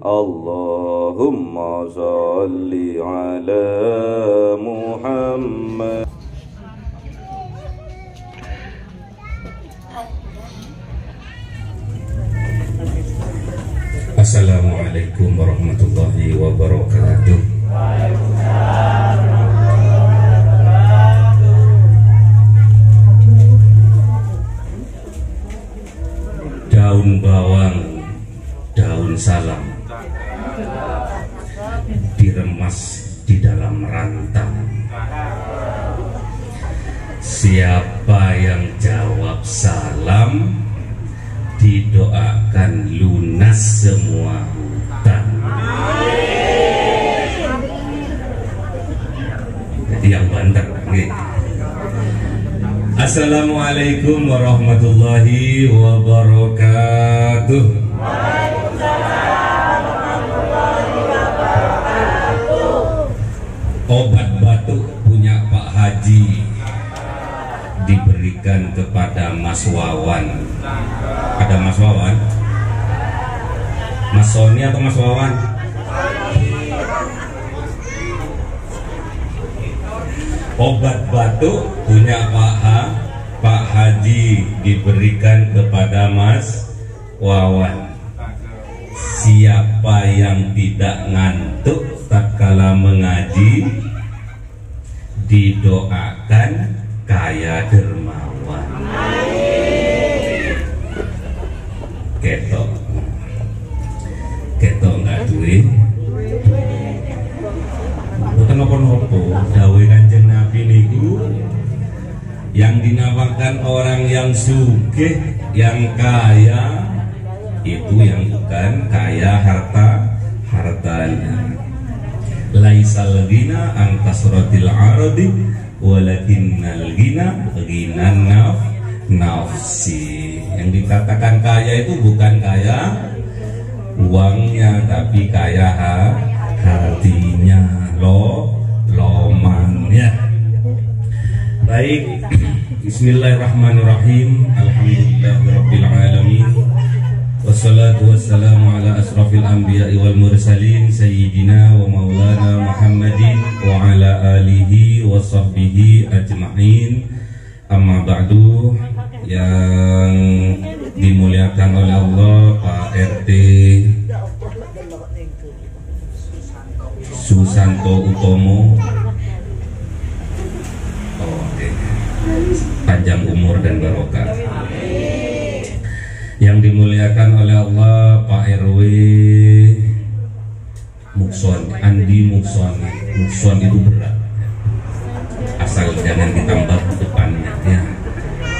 Allahumma sholli ala Muhammad. Assalamualaikum warahmatullahi wabarakatuh. Daun bawang, daun salam diremas di dalam rantang. Siapa yang jawab salam didoakan lunas semua hutang. Jadi yang banter nih. Assalamualaikum warahmatullahi wabarakatuh. Obat batuk punya Pak Haji diberikan kepada Mas Wawan. Ada Mas Wawan? Mas Sony atau Mas Wawan? Obat batuk punya Pak Haji diberikan kepada Mas Wawan. Siapa yang tidak ngantuk tatkala mengaji didoakan kaya dermawan. Ketok nggak duit. Bukan apa-apa. Dawe Kanjeng Nabi niku yang dinamakan orang yang sugih, yang kaya, itu yang bukan kaya hartanya. Laisal ghina an kasratil aradi walakinnal ghina ghinan nafsi. Yang dikatakan kaya itu bukan kaya uangnya, tapi kaya hatinya, loman ya. Baik, bismillahirrahmanirrahim. Alhamdulillahirabbil alamin. Wassalatu wassalamu ala asrafil anbiya'i wal mursalin sayyidina wa maulana Muhammadin wa ala alihi wa sahbihi ajma'in. Amma ba'du. Yang dimuliakan oleh Allah, Pak RT Susanto Utomo, panjang umur dan barokah. Yang dimuliakan oleh Allah, Pak RW Mukson, Andi Mukson. Mukson itu berat, asal jangan ditambah depannya ya.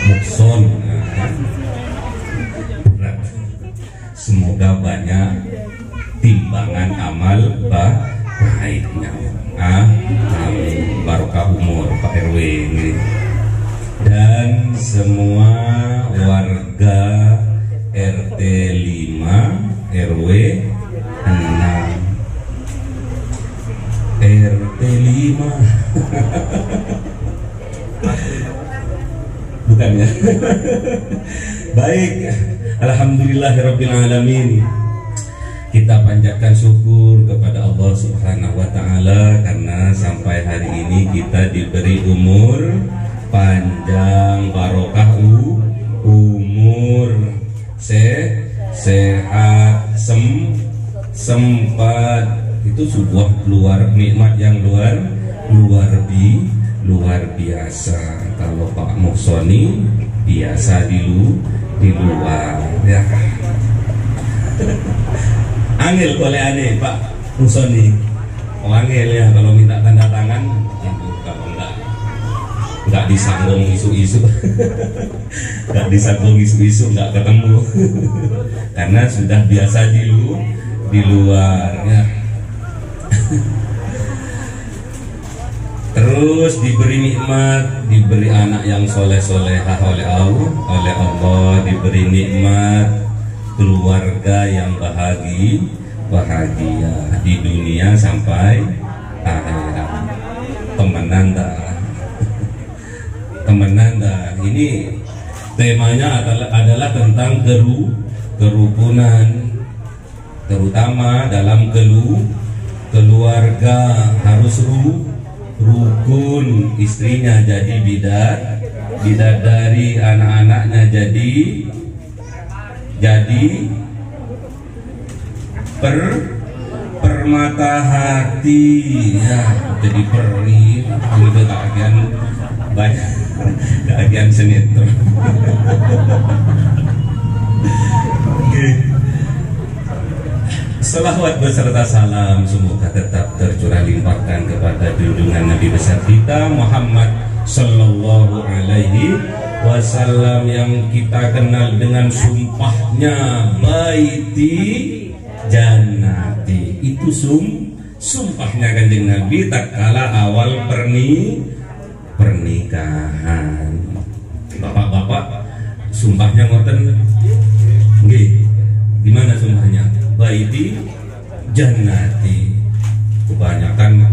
Mukson berat. Semoga banyak timbangan amal baiknya. Barokah umur Pak RW ini. Dan semua warga RT 5 RW 6 RT 5 bukan ya. Baik, alhamdulillahirabbil alamin. Kita panjatkan syukur kepada Allah Subhanahu wa taala karena sampai hari ini kita diberi umur panjang, barokah umur, sehat, sempat. Itu sebuah nikmat yang luar biasa. Kalau Pak Muksoni biasa di luar ya. Angel boleh aneh Pak Muksoni. Angel ya kalau minta tanda tangan itu, kalau nggak disanggung isu-isu nggak disanggung isu-isu nggak ketemu karena sudah biasa di luar ya. Terus diberi nikmat, diberi anak yang soleh-solehah oleh Allah, diberi nikmat keluarga yang bahagia di dunia sampai akhirat. Temenan dah. Ini temanya adalah tentang kerukunan. terutama dalam keluarga harus rukun, istrinya jadi bidadari, anak-anaknya jadi permata hati ya, jadi peri itu keagian banyak keagian sinetron. Selawat beserta salam semoga tetap tercurah limpahkan kepada junjungan Nabi besar kita Muhammad Sallallahu Alaihi Wasallam yang kita kenal dengan sumpahnya baiti jannati. Itu sumpahnya Kanjeng Nabi tatkala awal pernikahan. Bapak-bapak sumpahnya ngoten nggih. Gimana sumpahnya? Baiti jannati. Kebanyakan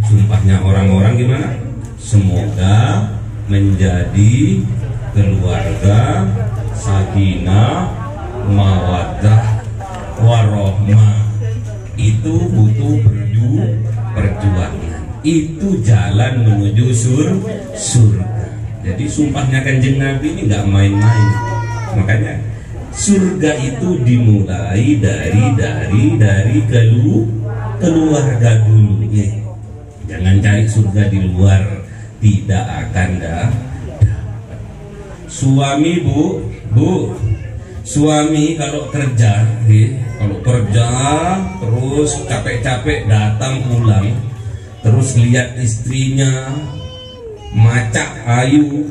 sumpahnya orang-orang gimana? Semoga menjadi keluarga sakinah mawaddah warohmah. Itu butuh perjuangan. Itu jalan menuju surga. Jadi sumpahnya Kanjeng Nabi ini nggak main-main. Makanya surga itu dimulai dari keluarga dulu ya. Jangan cari surga di luar, tidak akan dapat. Suami bu, suami kalau kerja terus capek-capek datang pulang, terus lihat istrinya macak ayu,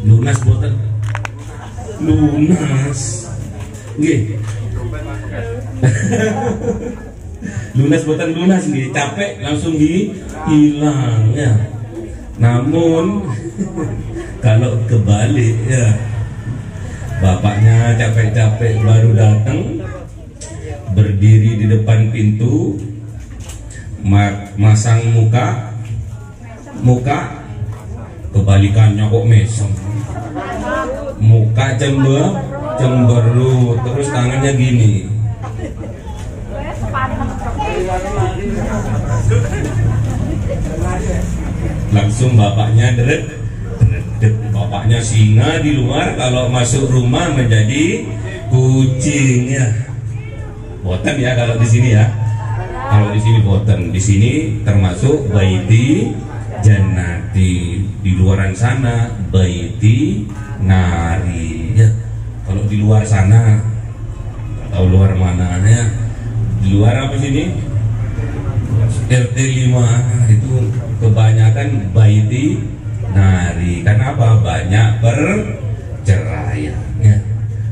lunas boten. Lunas nggih. Lunas boten lunas nggih, capek langsung hilang ya. Namun kalau kebalik ya, bapaknya capek-capek baru datang, berdiri di depan pintu, masang muka kebalikannya kok mesem, muka cemberut, terus tangannya gini. Langsung bapaknya deret. Bapaknya singa di luar, kalau masuk rumah menjadi kucing ya. Boten ya kalau di sini ya. Kalau di sini boten, di sini termasuk baiti jannati. Di luaran sana baiti nari ya. Kalau di luar sana atau luar mana ya? Di luar apa sini? RT 5 itu kebanyakan baiti nari. Kenapa? Banyak perceraian ya.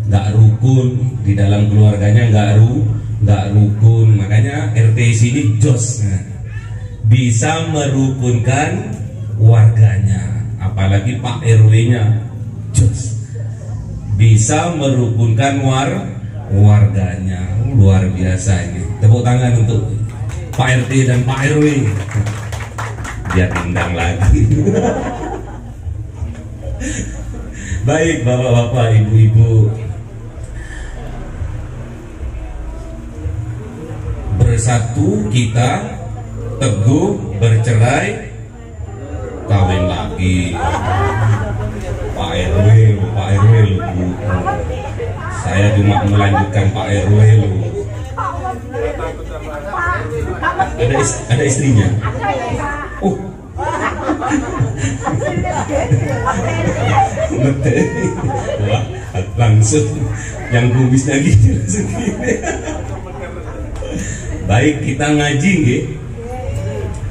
Nggak rukun di dalam keluarganya, nggak rukun. Makanya RT sini jos bisa merukunkan warganya, apalagi Pak RW-nya jos bisa merukunkan warganya. Luar biasa ini. Tepuk tangan untuk Pak RT dan Pak RW. Biar undang lagi. Baik bapak-bapak, ibu-ibu, bersatu kita teguh, bercerai kawin lagi. Pak RW lu. Saya cuma melanjutkan Pak RW lu. Ada istrinya. Oh. Wah, langsung yang kumisnya gitu langsung gini. Baik, kita ngaji nggih.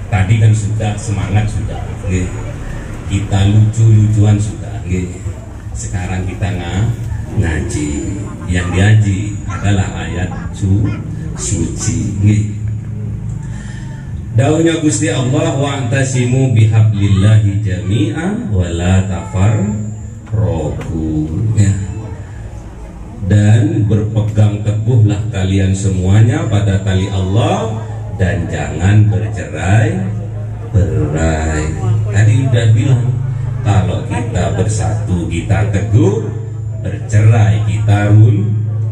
Tadi kan sudah semangat sudah nggih. Kita lucu-lucuan sudah nggih. Sekarang kita ngaji. Yang diaji adalah ayat suci nggih. Daunya Gusti Allah, wa'tasimu bihablillahi jami'an wa la tafarraqu ya. Dan berpegang teguhlah kalian semuanya pada tali Allah dan jangan bercerai-berai. Tadi udah bilang kalau kita bersatu kita teguh, bercerai kita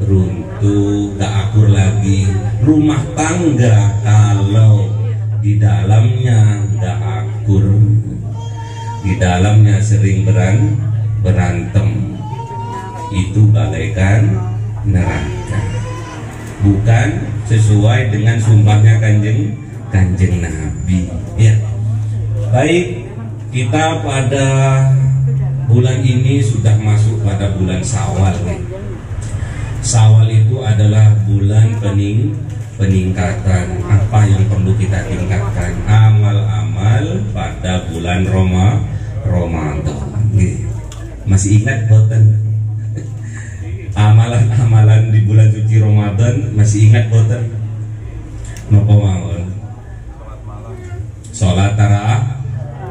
runtuh, gak akur lagi. Rumah tangga kalau di dalamnya gak akur, di dalamnya sering berantem, itu bagaikan neraka. Bukan sesuai dengan sumpahnya kanjeng Nabi. Ya, baik, kita pada bulan ini sudah masuk pada bulan Syawal. Syawal itu adalah bulan peningkatan. Apa yang perlu kita tingkatkan? Amal-amal pada bulan Ramadan. Masih ingat boten? Amalan-amalan di bulan suci Ramadan masih ingat boten? Napa mawon? Sholat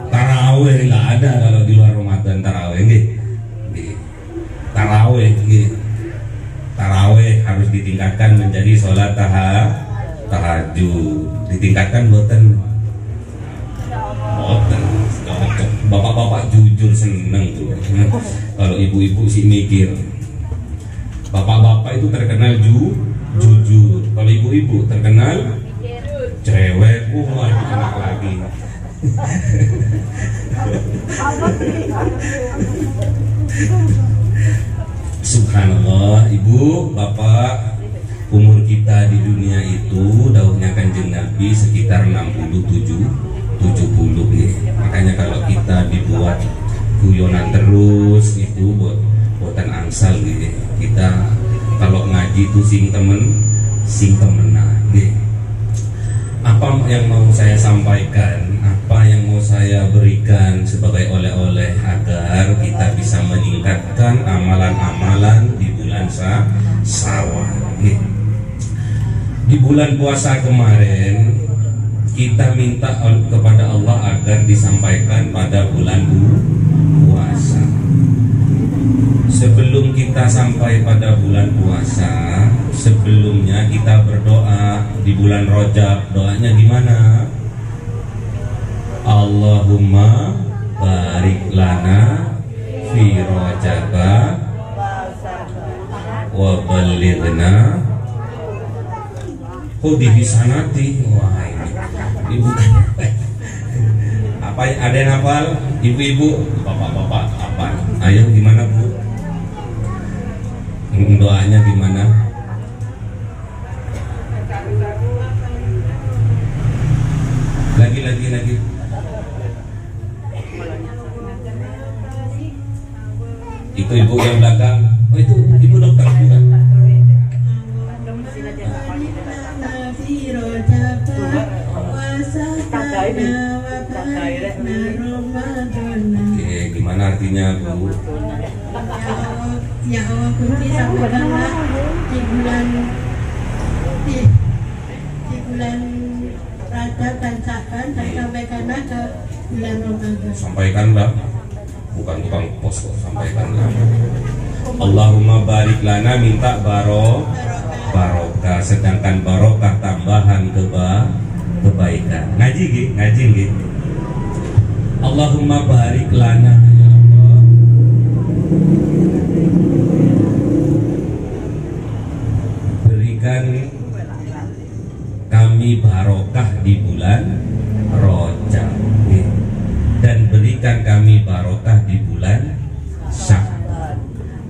tarawih nggak ada kalau di luar Ramadan. Tarawih nggih. Tarawih harus ditingkatkan menjadi sholat tahajud. Ditingkatkan boten? Boten. Bapak-bapak jujur seneng tuh. Kalau ibu-ibu sih mikir. Bapak-bapak itu terkenal jujur. Kalau ibu-ibu terkenal cewek. Wah, enak lagi. Subhanallah, ibu, bapak, umur kita di dunia itu dawuhnya kanjeng Nabi sekitar 67-70 ya. Makanya kalau kita dibuat guyonan terus itu buatan angsal gitu. Kita kalau ngaji itu sing temenan gitu. Apa yang mau saya sampaikan, apa yang mau saya berikan sebagai oleh-oleh agar kita bisa meningkatkan amalan-amalan di bulan Syawal. Di bulan puasa kemarin kita minta kepada Allah agar disampaikan pada bulan puasa. Sebelum kita sampai pada bulan puasa, sebelumnya kita berdoa di bulan Rajab. Doanya gimana? Allahumma barik lana fi Rajab wa ballighna hudi sanati. Wah, ini bukan apa ada yang hafal? Ibu-ibu, bapak-bapak apa? Ayo gimana Bu? Doanya gimana? Lagi. Itu ibu yang belakang. Oh, itu ibu dokter bukan? Oke, gimana artinya Bu? Ya Allah, kunci sampaikanlah di bulan Rajab dan Sya'ban, dan sampaikanlah ke bulan Ramadan. Sampaikanlah, bukan tukang pos kok, sampaikanlah. Allahumma barik lana, minta barokah, sedangkan barokah tambahan kebaikan. Ngaji nggih. Allahumma barik lana, ya Allah. Berikan kami barokah di bulan Rajab dan berikan kami barokah di bulan Sya'ban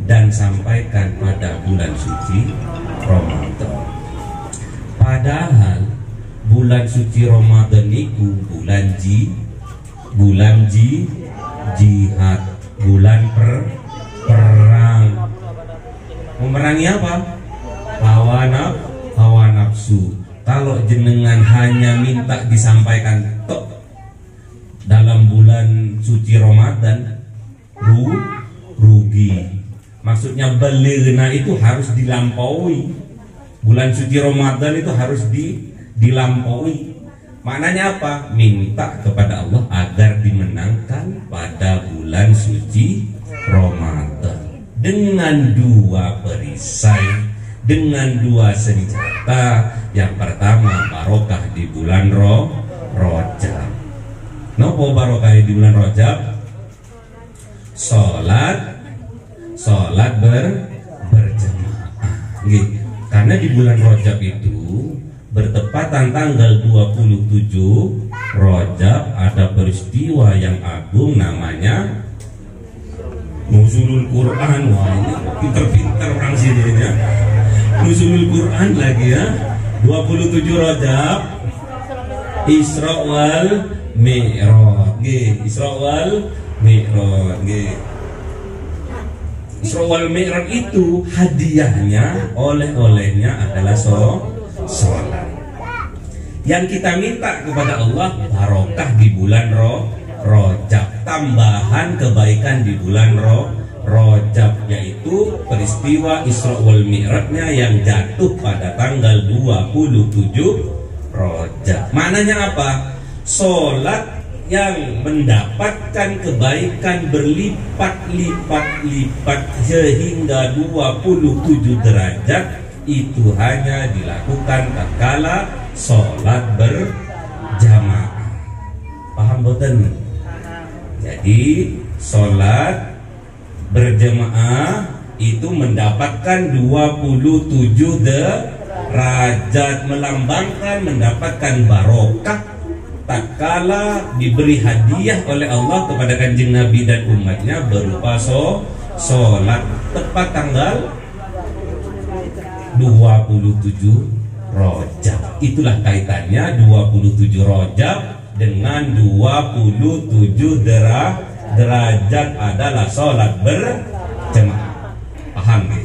dan sampaikan pada bulan suci Ramadan. Padahal bulan suci Ramadan itu bulan jihad, bulan perang. Memerangi apa? Hawa nafsu. Kalau jenengan hanya minta disampaikan tok dalam bulan suci Ramadan, rugi. Maksudnya belighna itu harus dilampaui. Bulan suci Ramadan itu harus dilampaui. Maknanya apa? Minta kepada Allah agar dimenangkan pada bulan suci Ramadan dengan dua perisai, dengan dua senjata. Yang pertama barokah di bulan Rajab. Nopo barokah di bulan Rajab? Sholat berjamaah. Nggih. Karena di bulan Rajab itu bertepatan tanggal 27 Rajab ada peristiwa yang agung namanya Nuzulul Quran. Wah, ini pinter-pinter orang sini ya. Nuzulul Quran lagi ya. 27 Rajab Isra wal Mi'raj. Nggih, Isra wal Mi'raj. Nggih. Isra wal Mi'raj itu hadiahnya, oleh-olehnya adalah sholat. Yang kita minta kepada Allah barokah di bulan Rajab, tambahan kebaikan di bulan Rajab, yaitu peristiwa Isra wal Mi'rajnya yang jatuh pada tanggal 27 Rajab. Maknanya apa? Sholat yang mendapatkan kebaikan berlipat-lipat sehingga 27 derajat itu hanya dilakukan tatkala sholat berjamaah. Paham boten? Jadi sholat berjamaah itu mendapatkan 27 derajat, melambangkan mendapatkan barokah tatkala diberi hadiah oleh Allah kepada Kanjeng Nabi dan umatnya berupa sholat tepat tanggal 27 Rajab. Itulah kaitannya 27 Rajab dengan 27 derajat adalah sholat berjamaah. Paham ya?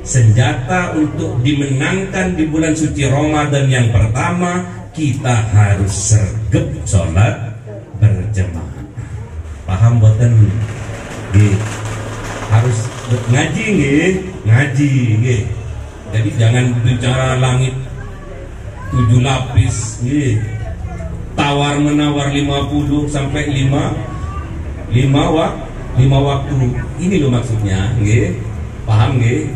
Senjata untuk dimenangkan di bulan suci Ramadan yang pertama, kita harus sergap sholat berjamaah. Paham boten? Harus ngaji nggih, ngaji nggih. Jadi jangan bicara langit 7 lapis nggih. Tawar menawar 50 sampai 5 waktu. Ini loh maksudnya nggih. Paham nggih?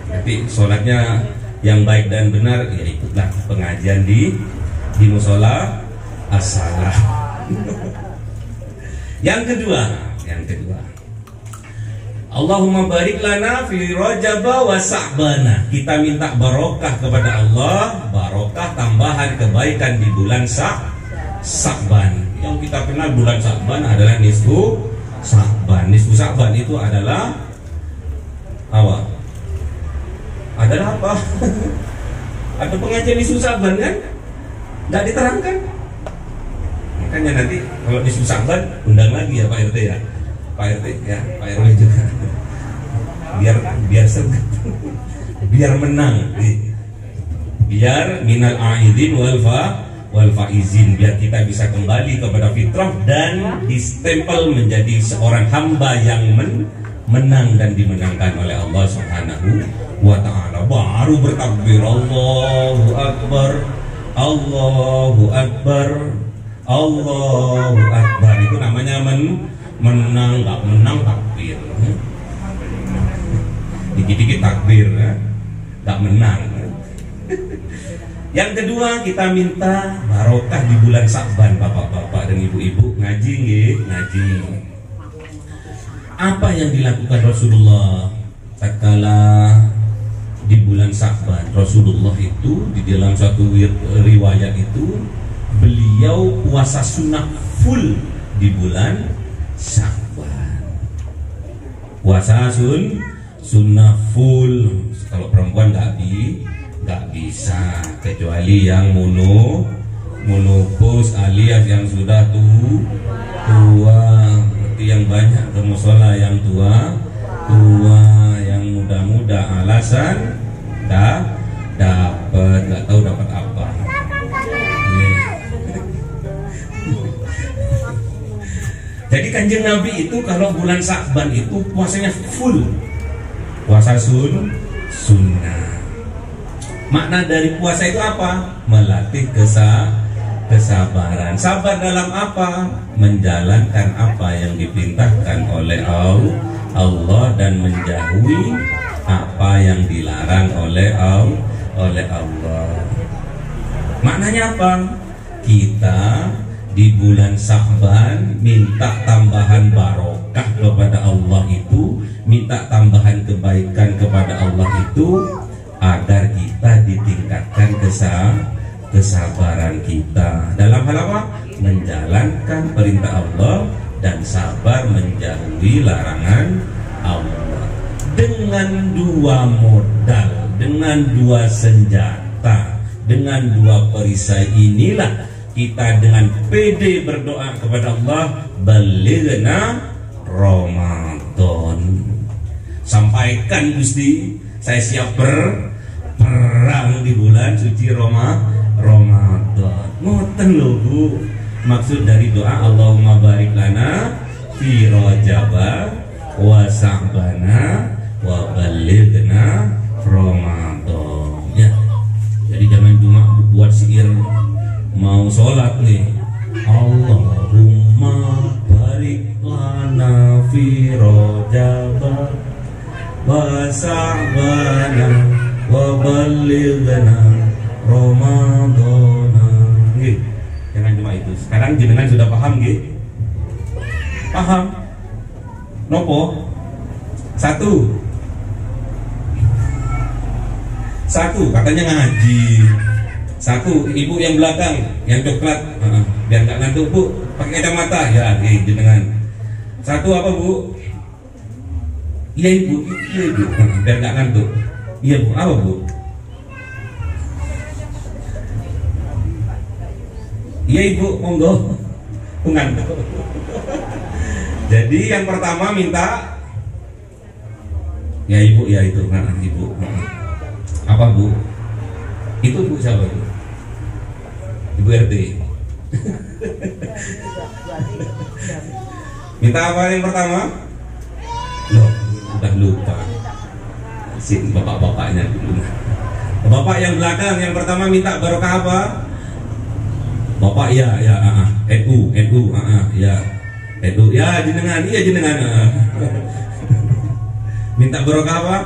Jadi sholatnya yang baik dan benar ya ikutlah pengajian di musola as-salah. Yang kedua, Allahumma barik lana fi Rajab wa Sa'bana. Kita minta barokah kepada Allah, barokah tambahan kebaikan di bulan Sa'ban. Yang kita kenal bulan Sa'ban adalah nisfu Sa'ban. Nisfu Sa'ban itu adalah apa? Adalah apa? Ada pengajian nisfu Sa'ban kan? Nggak diterangkan. Makanya nanti kalau nisfu Sa'ban undang lagi ya Pak RT ya. Pak RT ya, Pak RW juga. Biar sergap. Biar menang. Biar minal aidin wal faizin, biar kita bisa kembali kepada fitrah dan distempel menjadi seorang hamba yang menang dan dimenangkan oleh Allah Subhanahu wa taala. Baru bertakbir Allahu Akbar. Allahu Akbar. Allahu Akbar. Itu namanya menang, nggak menang takbir. Dikit-dikit takbir, nggak menang. Yang kedua, kita minta barokah di bulan Sa'ban, bapak-bapak dan ibu-ibu. Ngaji nggih, ngaji. Apa yang dilakukan Rasulullah tatkala di bulan Sa'ban? Rasulullah itu di dalam satu riwayat itu beliau puasa sunnah full di bulan Sa'ban. Puasa sunnah full. Kalau perempuan nggak bisa, kecuali yang monopause alias yang sudah tua. Seperti yang banyak ke musola yang tua, yang muda-muda alasan nggak tahu dapat apa. Jadi Kanjeng Nabi itu kalau bulan Sa'ban itu puasanya full, puasa sunnah. Makna dari puasa itu apa? Melatih kesabaran. Sabar dalam apa? Menjalankan apa yang diperintahkan oleh Allah dan menjauhi apa yang dilarang oleh Allah. Maknanya apa? Kita di bulan Sa'ban minta tambahan barokah kepada Allah itu, minta tambahan kebaikan kepada Allah itu agar kita ditingkatkan kesabaran kita dalam hal apa? Menjalankan perintah Allah dan sabar menjauhi larangan Allah. Dengan dua modal, dengan dua senjata, dengan dua perisai inilah kita dengan pede berdoa kepada Allah, balighna Ramadan. Sampaikan Gusti, saya siap perang di bulan suci Ramadan. Ngoten lho Bu. Maksud dari doa Allahumma barik lana fi Rajaba wa Sa'bana wa balighna Ramadan. Ya. Jadi jangan cuma buat syair mau sholat nih, Allahumma barik lana fi Rajaba wa Sa'bana wa balighna Ramadan. Jangan cuma itu. Sekarang jenengan sudah paham nggih? Paham? Nopo? Satu katanya ngaji. Satu, ibu yang belakang, yang coklat, biar nggak ngantuk Bu, pakai kacamata ya, jenengan. Satu apa Bu? Iya Ibu, biar nggak ngantuk. Iya Bu, apa Bu? Iya Ibu, monggo. Ngantuk. Jadi yang pertama minta, ya Ibu, ya itu, Ibu. Apa Bu? Itu Bu siapa Bu? Ibu RT. Minta apa yang pertama? Loh, udah lupa. Si bapak-bapaknya dulu. Bapak yang belakang yang pertama minta barokah apa? Bapak ya, NU, ya. NU, ya jenengan, iya jenengan. Minta barokah apa?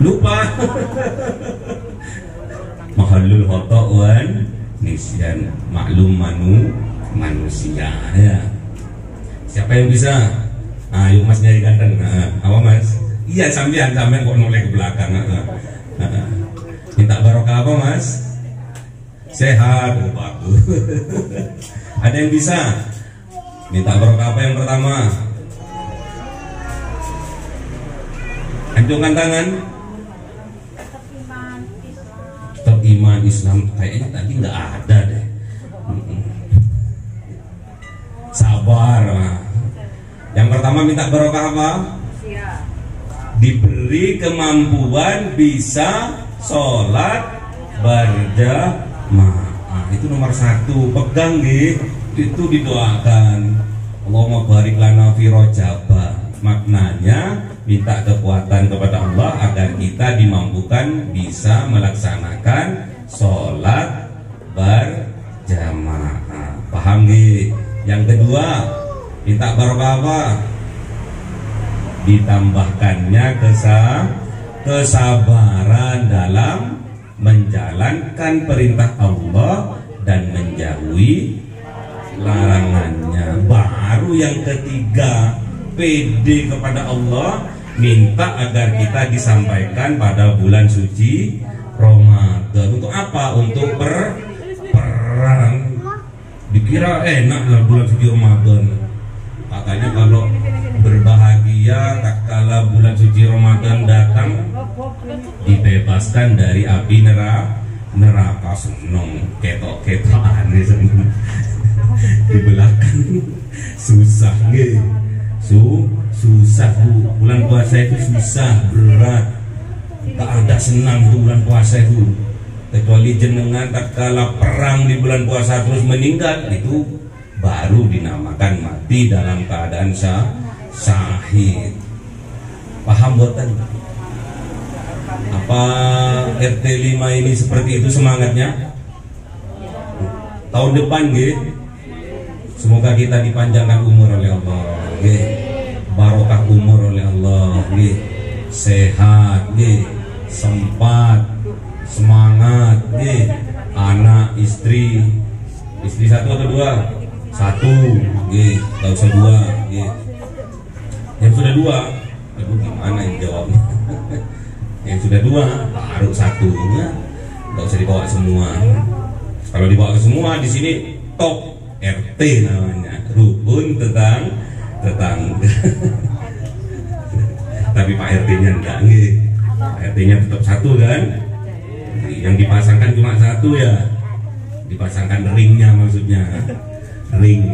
Lupa. Mahallul khata' wan nisyan, maklum manusia ya. Siapa yang bisa? Ayo Mas nyari ganteng. Apa Mas? Iya sampean kok noleh ke belakang. Minta barokah apa Mas? Sehat, bagus. Ada yang bisa? Minta barokah apa yang pertama? Acungkan tangan. Tetap iman Islam, kayaknya tadi nggak ada deh. Sabar. Yang pertama minta barokah apa? Diberi kemampuan bisa sholat berjamaah. Itu nomor satu. Pegang itu didoakan. Allahumma barik lana fi Rajaba. Maknanya minta kekuatan kepada Allah agar kita dimampukan bisa melaksanakan sholat berjamaah. Paham nggih? Yang kedua, minta barokah apa? Ditambahkannya kesabaran dalam menjalankan perintah Allah dan menjauhi larangannya. Baru yang ketiga, pede kepada Allah, minta agar kita disampaikan pada bulan suci Ramadan. Untuk apa? Untuk perang. Dikira enak lah bulan suci Ramadan. Katanya kalau berbahagia tatkala bulan suci Ramadan datang, dibebaskan dari api neraka. Seneng ketok-ketokan di belakang. Susah nggih. Susah Bu, bulan puasa itu susah, berat. Tak ada senang tuh bulan puasa itu. Kecuali jenengan tatkala perang di bulan puasa terus meninggal, itu baru dinamakan mati dalam keadaan syahid. Paham boten? Apa RT 5 ini seperti itu semangatnya? Tahun depan nggih. Semoga kita dipanjangkan umur oleh Allah, nggih. Barokah umur oleh Allah, nggih. Sehat, nggih. Sempat, semangat, nggih. Anak, istri satu atau dua? Satu, nggih. Enggak usah dua, nggih. Yang sudah dua, ibu gimana? jawabnya. Yang sudah 2 baru 1, ya. Nggak usah dibawa semua. Kalau dibawa ke semua di sini top RT namanya, rukun tetangga. Tapi Pak RT-nya enggak nih. Pak RT-nya tetap 1 kan? Yang dipasangkan cuma 1 ya. Dipasangkan ringnya maksudnya. Ring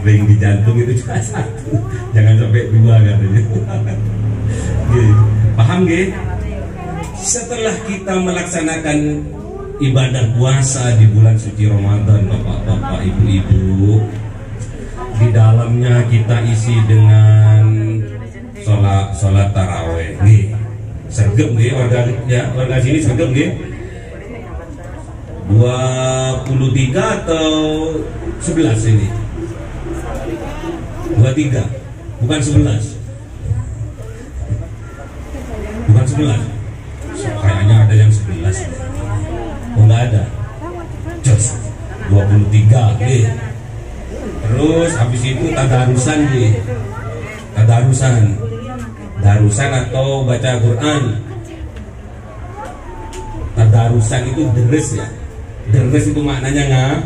ring di jantung itu cuma 1, jangan sampai 2 katanya. Paham gak? Setelah kita melaksanakan ibadah puasa di bulan suci Ramadan, bapak-bapak, ibu-ibu, di dalamnya kita isi dengan sholat taraweh. Nih, sergap nih warga sini sergap nih. 23 atau 11 ini? 23, bukan 11. Bukan 11. Kayaknya ada yang 11. Oh, enggak ada. Just 23 nih. Terus habis itu tadarusan nih. Darusan atau baca Quran. Tadarusan itu deres ya. Deres itu maknanya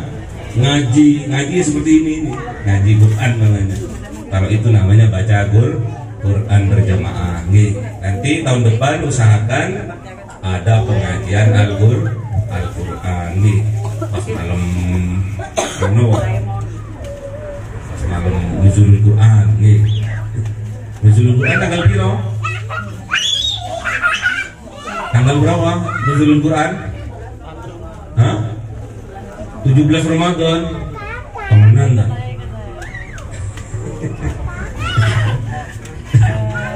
ngaji seperti ini nih. Ngaji Quran namanya. Kalau itu namanya baca Quran berjamaah. Nih, nanti tahun depan usahakan ada pengajian Al-Quran nih pas malam nuzulul Quran nih. Nuzulul Quran tanggal piro? Tanggal berapa nuzulul Quran? 17 Ramadan. Temenan dah.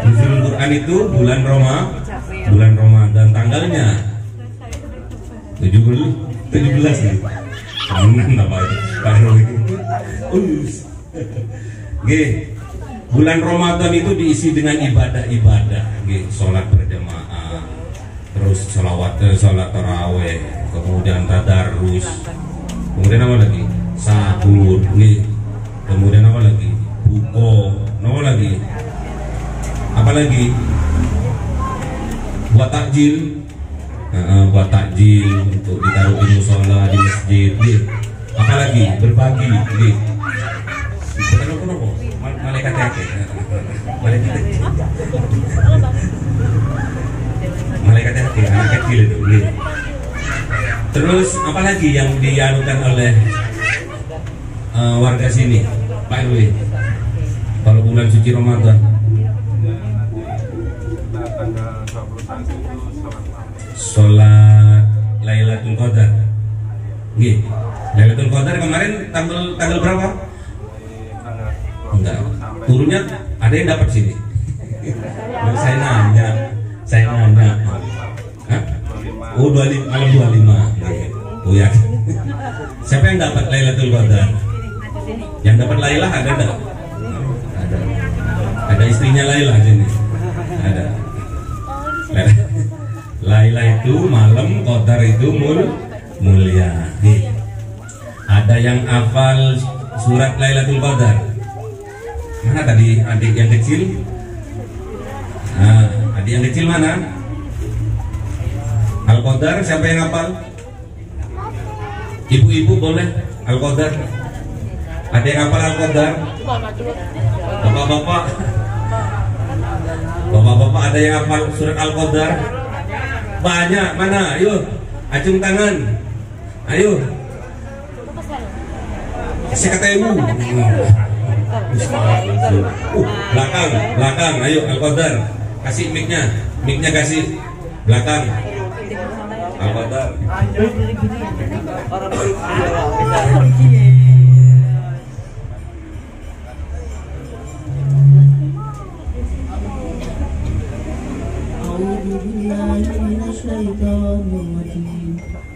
Nuzulul Quran itu bulan Ramadan, tanggalnya 17 nih. Temenan apa itu? Bulan Ramadan itu diisi dengan ibadah-ibadah, sholat berjamaah, terus sholat taraweh, kemudian tadarus, kemudian apa lagi? Sahur, kemudian apa lagi? Buko, apa lagi? Apa lagi? Buat takjil untuk ditaruh di musola, di masjid, apa lagi? Berbagi, malaikat hati, anak kecil itu. Terus apa lagi yang dianukan oleh warga sini, Pak RW? Kalau bulan suci Ramadan, sholat Lailatul Qadar. Lailatul Qadar kemarin tanggal berapa? Enggak. Turunnya ada yang dapat sini. Saya nanya. Hah? Oh, 25, malam 25. Oh ya. Siapa yang dapat Lailatul Qadar? Yang dapat Lailah ada enggak? Ada. Ada istrinya Lailah sini. Ada. Lailah itu malam, Qadar itu mulia. Ada yang hafal surat Lailatul Qadar? Mana tadi adik yang kecil? Adik yang kecil mana? Al-Qadar siapa yang hafal? Ibu-ibu boleh Al-Qadar? Ada yang hafal Al-Qadar? Bapak-bapak ada yang hafal surat Al-Qadar? Banyak, mana? Ayo, acung tangan. Ayo. Saya kata ibu. Belakang, ayo Al-Qadar. Kasih mic-nya kasih belakang. Al-Qadar.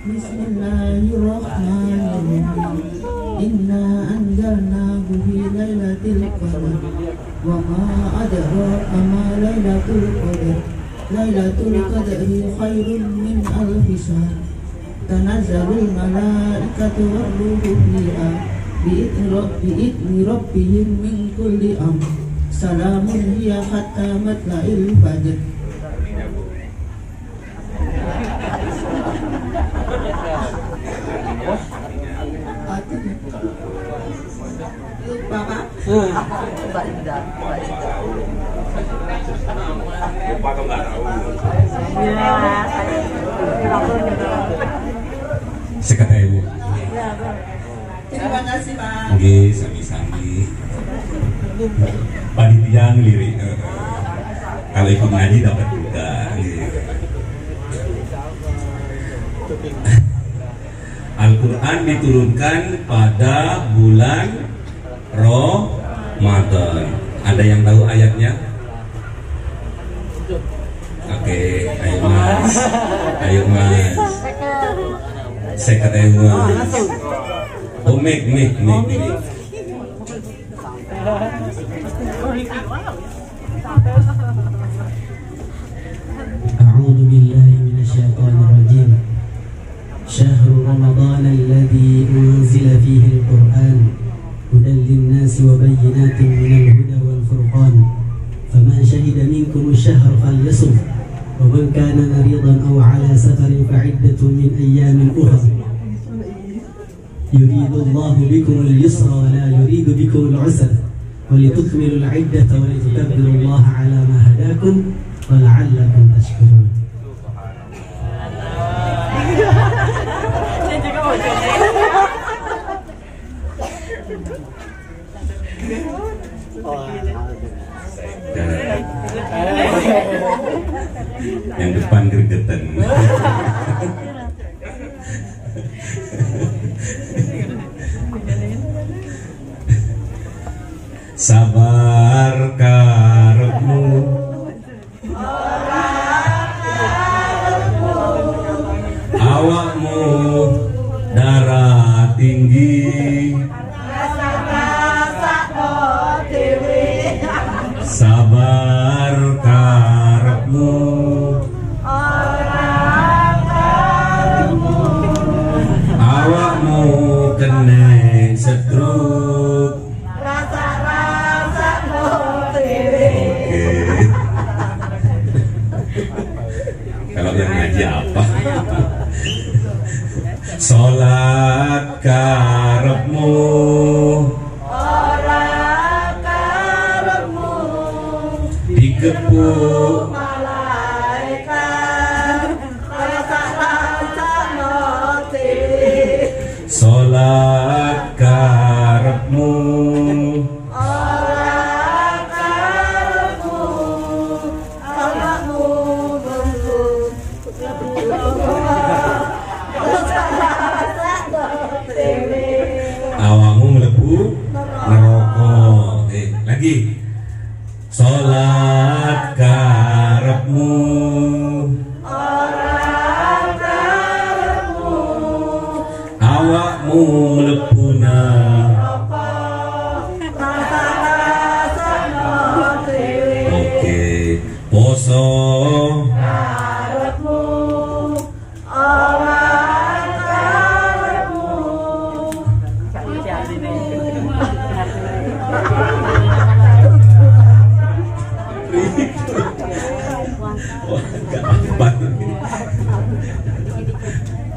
Bismillahirrahmanirrahim. Inna anzalnahu fi lailatul qadar wa ma adraka ma lailatul qadar. Lailatul qadri khairun min alfi shahr. Tanazzalul malaikatu war-ruhu fiha bi'izni rabbihim min kulli amr. Salamun hiya hatta matla'il fajr. Bapak. Sekatanya. Terima kasih Pak. Nggih, sami-sami. Panitia ngelirik. Kalau ikut ngaji dapat juga. Al-Quran diturunkan pada bulan Ramadan. Ada yang tahu ayatnya? Oke, ayo Mas. Ayo Mas. Sekatanya Mas. Oh, mik. أعوذ بالله من الشيطان الرجيم. شهر رمضان الذي أنزل فيه القرآن هدى للناس وبينات من الهدى والفرقان فمن شهد منكم الشهر فليصم ومن كان مريضا أو على سفر فعدة من أيام أخر يريد الله بكم اليسر ولا يريد بكم العسر ولتكملوا العدة ولتكبروا الله على ما هداكم ولعلكم تشكرون. Yang depan gregetan. Sabar karepmu awakmu darah tinggi sabar karepmu awakmu kene setruk. Kalau yang ngaji apa? Sholat karepmu digepuk sholat karepmu awakmu mlebu neraka. Lagi sholat karepmu awakmu mlebu neraka. Oke, poso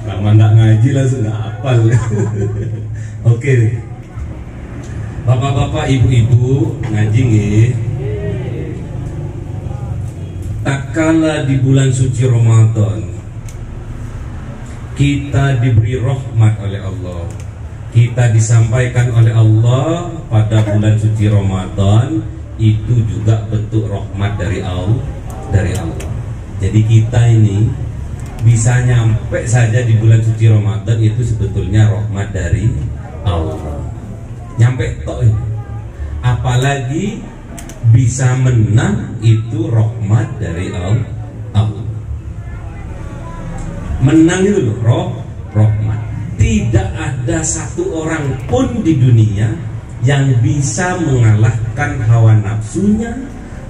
lama nggak ngaji langsung nggak hafal. Oke, bapak-bapak, ibu-ibu ngaji nggih. Tak kala di bulan suci Ramadan kita diberi rahmat oleh Allah, kita disampaikan oleh Allah pada bulan suci Ramadan, itu juga bentuk rahmat dari Allah. Jadi kita ini bisa nyampe saja di bulan suci Ramadan itu sebetulnya rahmat dari Allah. Nyampe tok ini. Apalagi bisa menang itu rahmat dari Allah. Menang itu loh, rahmat. Tidak ada satu orang pun di dunia yang bisa mengalahkan hawa nafsunya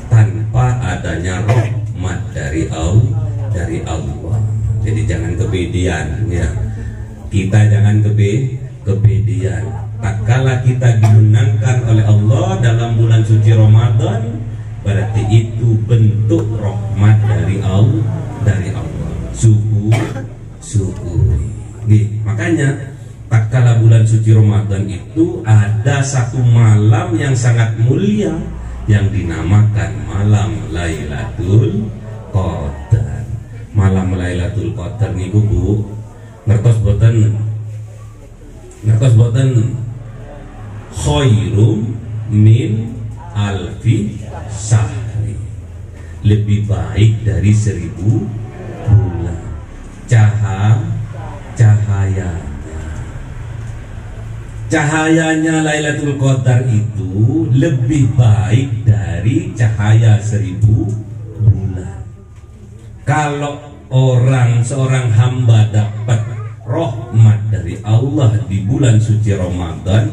tanpa adanya rahmat dari Allah. Jadi jangan kepedean ya. Kita jangan kepedean. Tak kala kita dimenangkan oleh Allah dalam bulan suci Ramadan, berarti itu bentuk rahmat dari Allah, syukuri. Makanya tak kala bulan suci Ramadan itu ada satu malam yang sangat mulia yang dinamakan malam Lailatul Qadar. Malam Lailatul Qadar niku Bu, ngertos boten khairum min alfi syahri, lebih baik dari 1000 bulan. Cahayanya Lailatul Qadar itu lebih baik dari cahaya 1000 bulan. Kalau seorang hamba dapat rahmat dari Allah di bulan suci Ramadan,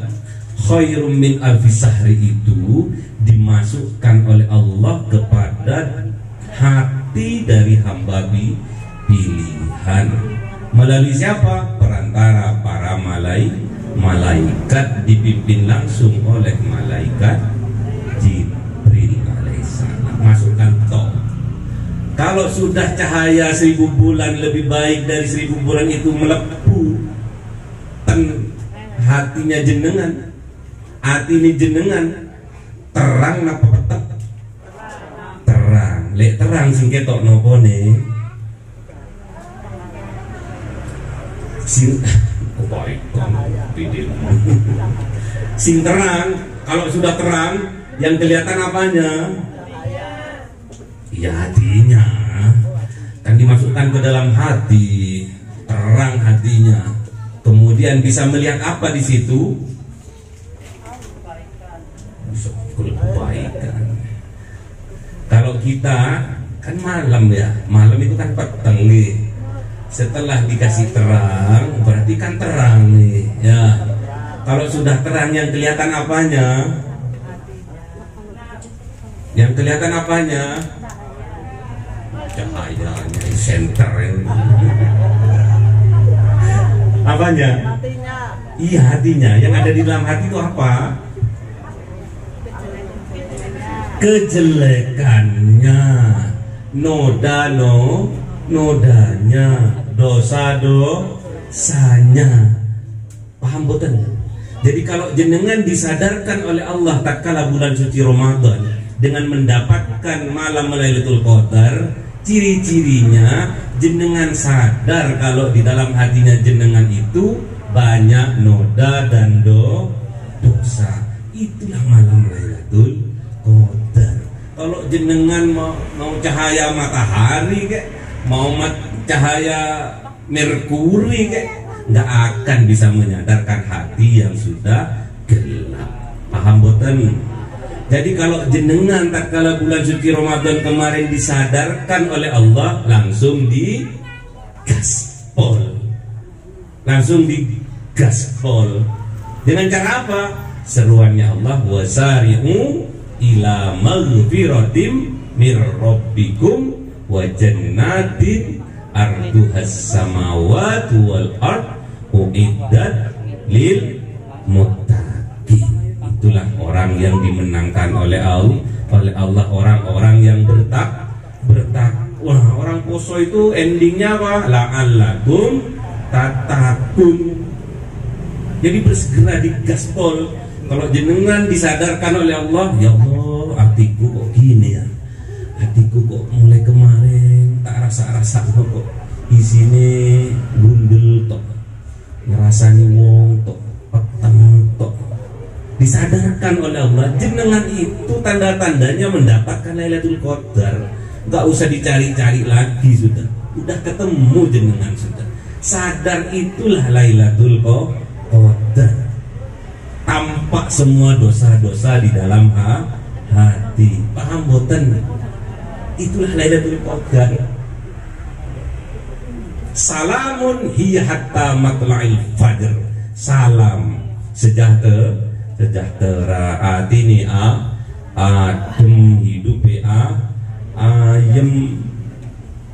khairum min alfi syahri itu dimasukkan oleh Allah kepada hati dari hamba pilihan. Melalui siapa? Perantara para malaikat, dipimpin langsung oleh malaikat Jibril alaihissalam. Masukkan toh. Kalau sudah cahaya 1000 bulan lebih baik dari 1000 bulan itu melepuh hatinya jenengan, hati ini jenengan terang napa peteng? Terang. Lek terang sing ketok nopone sing terang. Kalau sudah terang, yang kelihatan apanya? Ya hatinya, kan dimasukkan ke dalam hati, terang hatinya. Kemudian bisa melihat apa di situ? Kebaikan. Kalau kita kan malam ya, malam itu kan peteng nih. Setelah dikasih terang, berarti kan terang nih ya. Kalau sudah terang, yang kelihatan apanya? Yang kelihatan apanya? Cahayanya, center ini. Apanya? Hatinya. Iya, hatinya. Yang ada di dalam hati itu apa? Kejelekannya, nodanya, dosanya. Paham boten? Jadi kalau jenengan disadarkan oleh Allah tatkala bulan suci Ramadan dengan mendapatkan malam Lailatul Qadar, ciri-cirinya jenengan sadar kalau di dalam hatinya jenengan itu banyak noda dan dosa. Itulah malam Lailatul Qadar. Kalau jenengan mau cahaya matahari kek, mau cahaya Merkuri kek, nggak akan bisa menyadarkan hati yang sudah gelap. Paham boten? Jadi kalau jenengan tak kala bulan suci Ramadan kemarin disadarkan oleh Allah, langsung digaspol. Dengan cara apa? Seruannya Allah, wasari'u ila maghfiratim mir rabbikum wa jannatin arduhas samawati wal ard uiddat lil muttaqin. Itulah orang yang dimenangkan oleh Allah, orang-orang yang bertakwa. Orang poso itu endingnya apa? La'allakum tatakun. Jadi bersegera digaspol. Kalau jenengan disadarkan oleh Allah, ya Allah, hatiku kok gini ya, hatiku kok mulai kemarin tak rasa kok isine gundel tok, ngerasani wong tok, peteng tok. Disadarkan oleh Allah, jenengan itu tanda-tandanya mendapatkan Lailatul Qadar. Gak usah dicari-cari lagi, sudah ketemu jenengan sudah. Sadar itulah Lailatul Qadar. Tampak semua dosa-dosa di dalam hati. Paham boten? Itulah Lailatul Qadar. Salamun hiya hatta matla'il fajr. Salam sejahtera atini adem hidup ayem.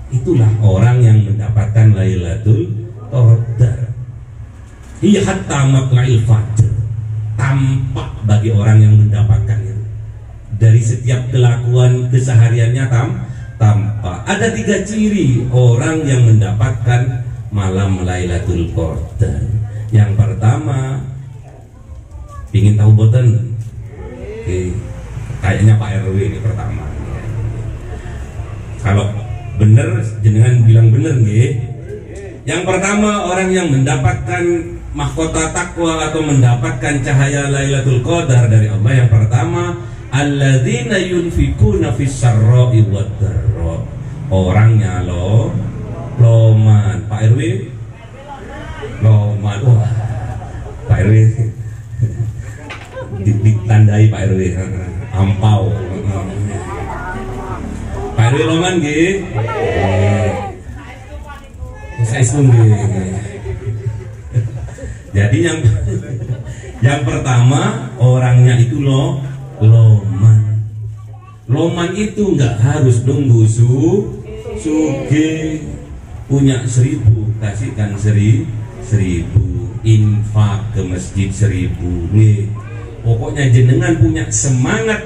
Itulah orang yang mendapatkan Lailatul Qadar. Hiya hatta matla'il fajr. Tampak bagi orang yang mendapatkan itu. Dari setiap kelakuan kesehariannya tampak. Ada 3 ciri orang yang mendapatkan malam Lailatul Qadar. Yang pertama, ingin tahu boten? Kayaknya Pak RW ini pertama. Kalau bener jenengan bilang bener nggih. Yang pertama, orang yang mendapatkan mahkota takwa atau mendapatkan cahaya Lailatul Qadar dari Allah, yang pertama, alladzina yunfikuna fis sarra'i wad dharra. Orangnya loman. Pak RW loman. Wah, Pak RW ditandai Pak RW ampau. Pak RW loman nggih. Saya pun nggih. Jadi yang pertama, orangnya itu loman. Loman itu nggak harus nunggu suge, punya 1000 kasihkan 1000, infak ke masjid 1000 nih. Pokoknya jenengan punya semangat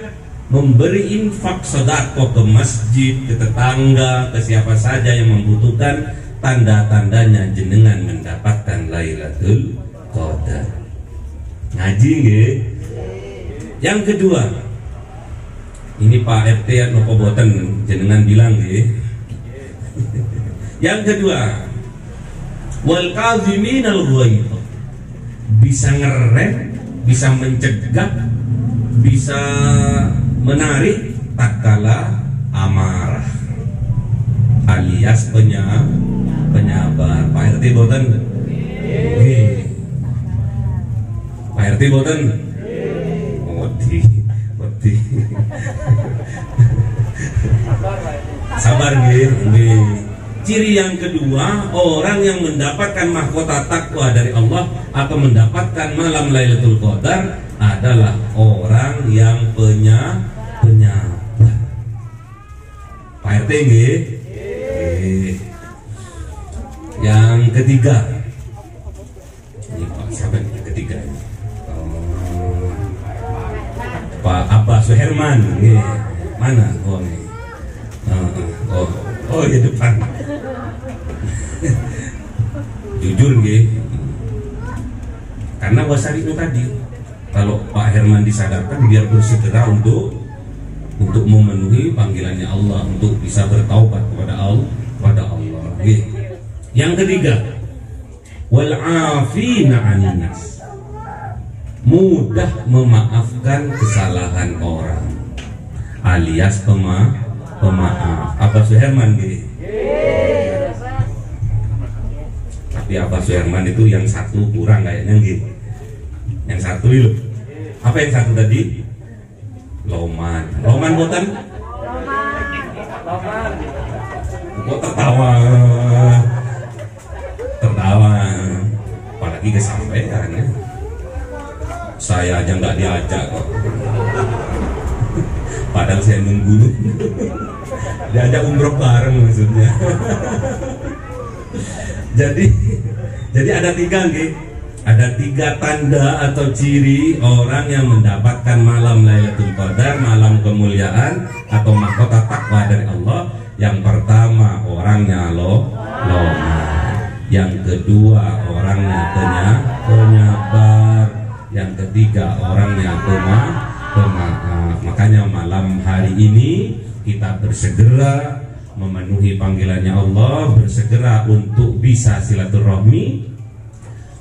memberi infak sedekah ke masjid, ke tetangga, ke siapa saja yang membutuhkan, tanda-tandanya jenengan mendapatkan Lailatul Qadar. Ngaji nggih. Yang kedua, ini Pak RT nopo boten jenengan bilang nggih. Yang kedua, wal kaziminal ghaidh. Bisa ngerem, bisa mencegah, bisa menarik tatkala amarah, alias penyabar. Pak RT boten? Nggih. Pak RT boten? Wedi. Sabar nggih. Ciri yang kedua, orang yang mendapatkan mahkota takwa dari Allah atau mendapatkan malam Lailatul Qadar adalah orang yang penyabar. Pak RT nggih. Yang ketiga, ini Pak siapa yang ketiga? Pak Abah Suherman, mana? Oh di depan. Jujur nggih, karena wasari itu tadi, kalau Pak Herman disadarkan biar bersegera untuk memenuhi panggilannya Allah, untuk bisa bertaubat kepada Allah. Yang ketiga, wal afina 'anil nas. Mudah memaafkan kesalahan orang, alias pemaaf. Abah Suherman gitu. Tapi Abah Suherman itu yang satu kurang kayaknya gitu. Yang satu itu apa yang satu tadi? Loman boten? Kok tertawa, apalagi kesampaian ya. Saya aja nggak diajak kok. Padahal saya nunggu. Diajak umroh bareng maksudnya. Jadi ada 3 nih. Ada 3 tanda atau ciri orang yang mendapatkan malam Lailatul Qadar, malam kemuliaan atau mahkota takwa dari Allah. Yang pertama, orangnya loman. Yang kedua, orangnya penyabar. Yang ketiga, orangnya pemaaf. Makanya malam hari ini kita bersegera memenuhi panggilannya Allah, bersegera untuk bisa silaturahmi,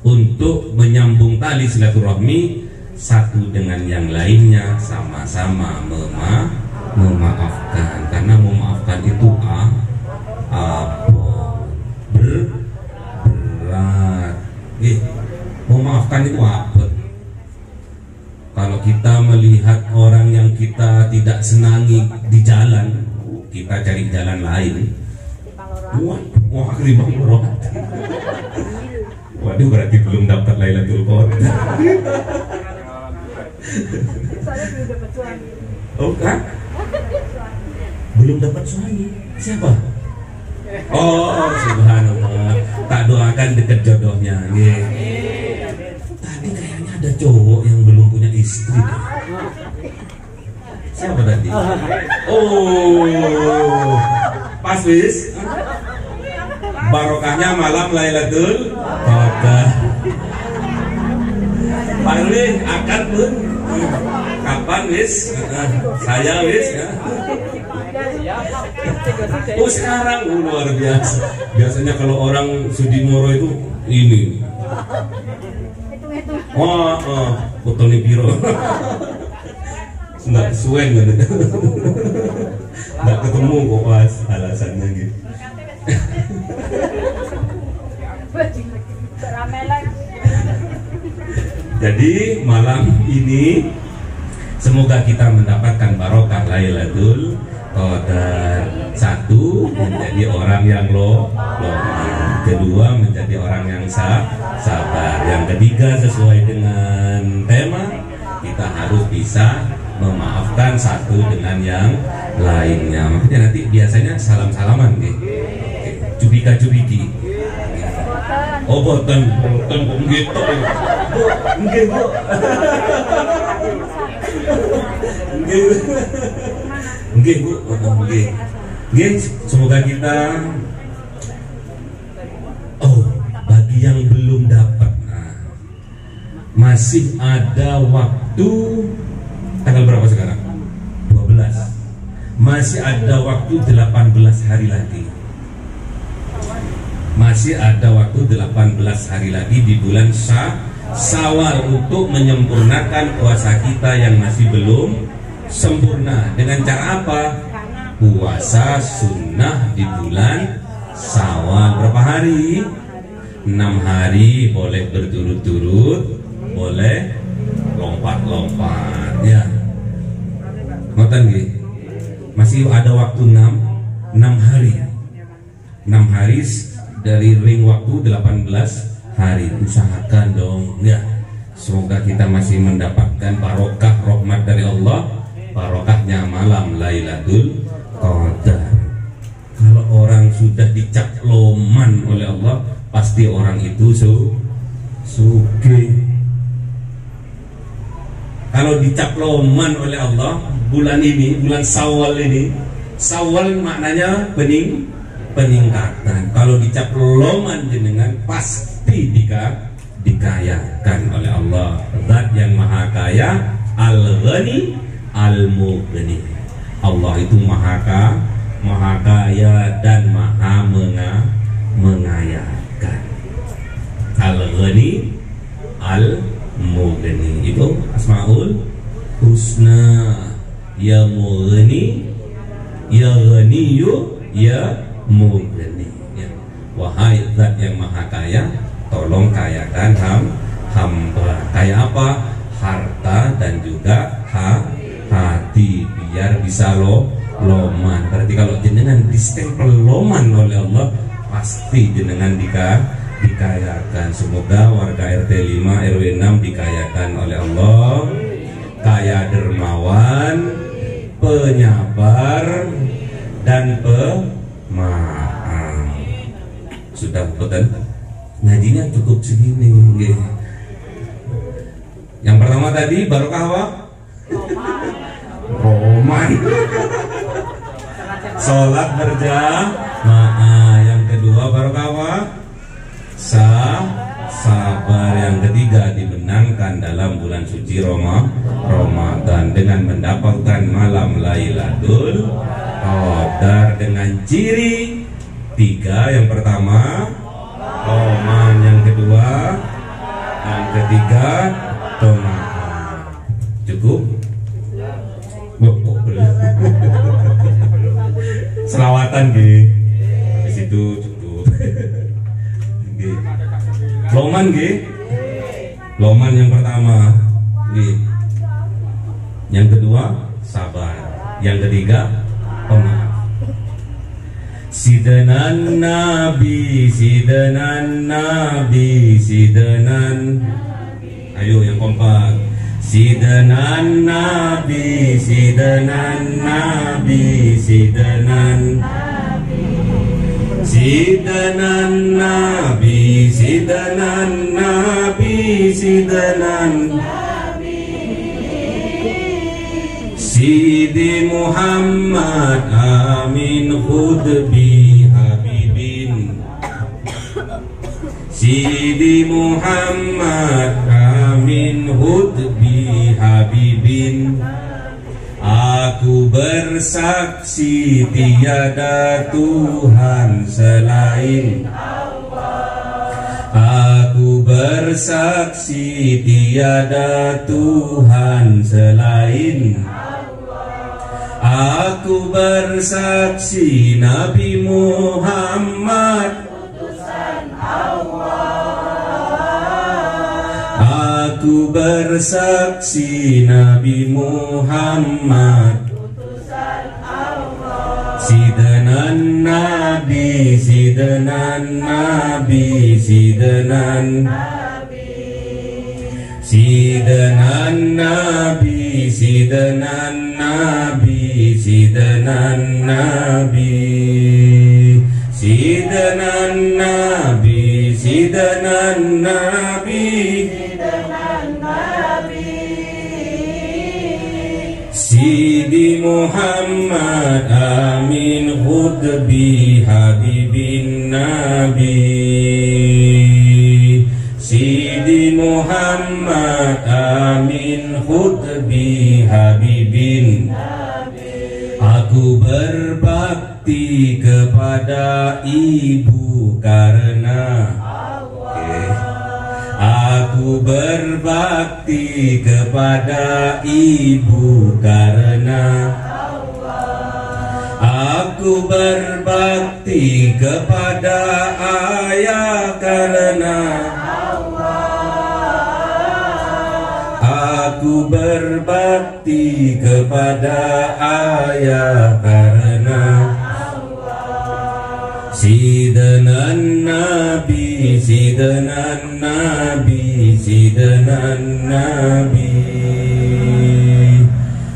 untuk menyambung tali silaturahmi satu dengan yang lainnya, sama-sama memaafkan. Karena memaafkan itu berat. Memaafkan itu apa? Kalau kita melihat orang yang kita tidak senangi di jalan, kita cari jalan lain. Wah, limang roh. Waduh, berarti belum dapat Lailatul Qadar. Saya belum dapat suami. Oh kan? Belum dapat suami. Siapa? Oh, subhanallah. Tak doakan dekat jodohnya. cowok yang belum punya istri. Siapa tadi? Oh, pas wis. Barokahnya malam Lailatul Qadar. Pak Ruli akad pun kapan wis? Saya wis ya. Oh sekarang luar biasa. Biasanya kalau orang Sudimoro itu ini. Fotone piro. Nggak suwen gitu. Nggak ketemu kok pas alasannya gitu. Jadi malam ini semoga kita mendapatkan barokah Lailatul Qadar. Satu, menjadi orang yang loman. Kedua, menjadi orang yang sabar. Yang ketiga, sesuai dengan tema, kita harus bisa memaafkan satu dengan yang lainnya. Makanya nanti biasanya salam-salaman gitu. Cubika-cubiki. Oh boten gitu. Nggih, Bu. Nggih, Bu. Nggih, semoga kita bagi yang belum dapat. Masih ada waktu. Tanggal berapa sekarang? 12. Masih ada waktu 18 hari lagi. Masih ada waktu 18 hari lagi di bulan Syawal untuk menyempurnakan puasa kita yang masih belum sempurna. Dengan cara apa? Puasa sunnah di bulan Syawal. Berapa hari? 6 hari, boleh berturut-turut, boleh lompat-lompat ya. Ngoten nggih. Masih ada waktu 6 hari. 6 hari dari ring waktu 18 hari. Usahakan dong ya. Semoga kita masih mendapatkan barokah rahmat dari Allah, barokahnya malam Lailatul Qadar. Kalau orang sudah dicap loman oleh Allah, pasti orang itu sugih. Kalau dicap loman oleh Allah bulan ini, bulan Syawal ini, Syawal maknanya peningkatan. Kalau dicap loman jenengan pasti dikayakan oleh Allah. Zat yang maha kaya, Al-Ghani, Al-Mughni. Allah itu maha kaya dan maha mengayakan. Al-Ghani, Al-Mughni. Itu Asmaul Husna. Ya Mughni, Ya Ghaniyu, Ya Mughni ya. Wahai zat yang maha kaya, tolong kayakan hamba. Kaya apa? Harta dan juga hati, biar bisa loman. Berarti kalau jenengan distempel loman oleh Allah, pasti jenengan dikayakan. Semoga warga RT 5 RW 6 dikayakan oleh Allah. Kaya dermawan, penyabar, dan pemaaf. Sudah betul? Ngajinya cukup segini. Yang pertama tadi barokah apa? Roman. Sholat berjamaah. Yang kedua barokah apa? Sabar. Yang ketiga dimenangkan dalam bulan suci Ramadan dengan mendapatkan malam Lailatul Qadar dengan ciri 3. Yang pertama Roman, yang kedua, yang ketiga tomaha. Cukup? Selawatan nggih. Habis itu cukup. Nggih. Loman nggih. Loman yang pertama nggih. Yang kedua sabar. Yang ketiga pemaaf. Sidanan Nabi, sidanan Nabi, sidanan. Ayo yang kompak. Sidanan Nabi, sidanan Nabi, sidanan. Sidanan Nabi, sidanan Nabi, sidanan Sidi Muhammad amin khudbi habibin Sidi Muhammad amin khudbi habibin Aku bersaksi tiada Tuhan selain Aku bersaksi tiada Tuhan selain Aku bersaksi Nabi Muhammad utusan Allah. Aku bersaksi Nabi Muhammad utusan Allah. Sidanan Nabi, sidanan Nabi, sidanan Nabi, sidanan Nabi, sidanan Nabi, sidanan Nabi, sidanan Nabi, sidanan Nabi, sidanan Nabi, Sidi Muhammad amin khudbi habibin Nabi, Sidi Muhammad amin khudbi habibin Aku berbakti kepada ibu karena Aku berbakti kepada ibu karena Aku berbakti kepada ayah karena Aku berbakti kepada ayah karena Sidanan Nabi, sidanan Nabi, sidanan Nabi,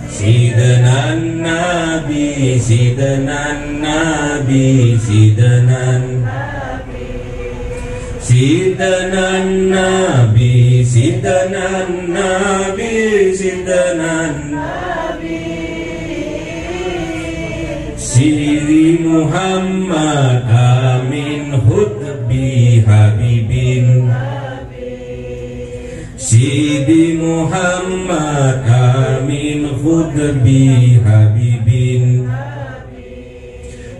sidanan Nabi, sidanan Nabi, sidanan Sidanan Nabi, sidanan Nabi, sidanan Nabi, Sidi Muhammad amin khudbi habibin Sidi Muhammad amin khudbi habibin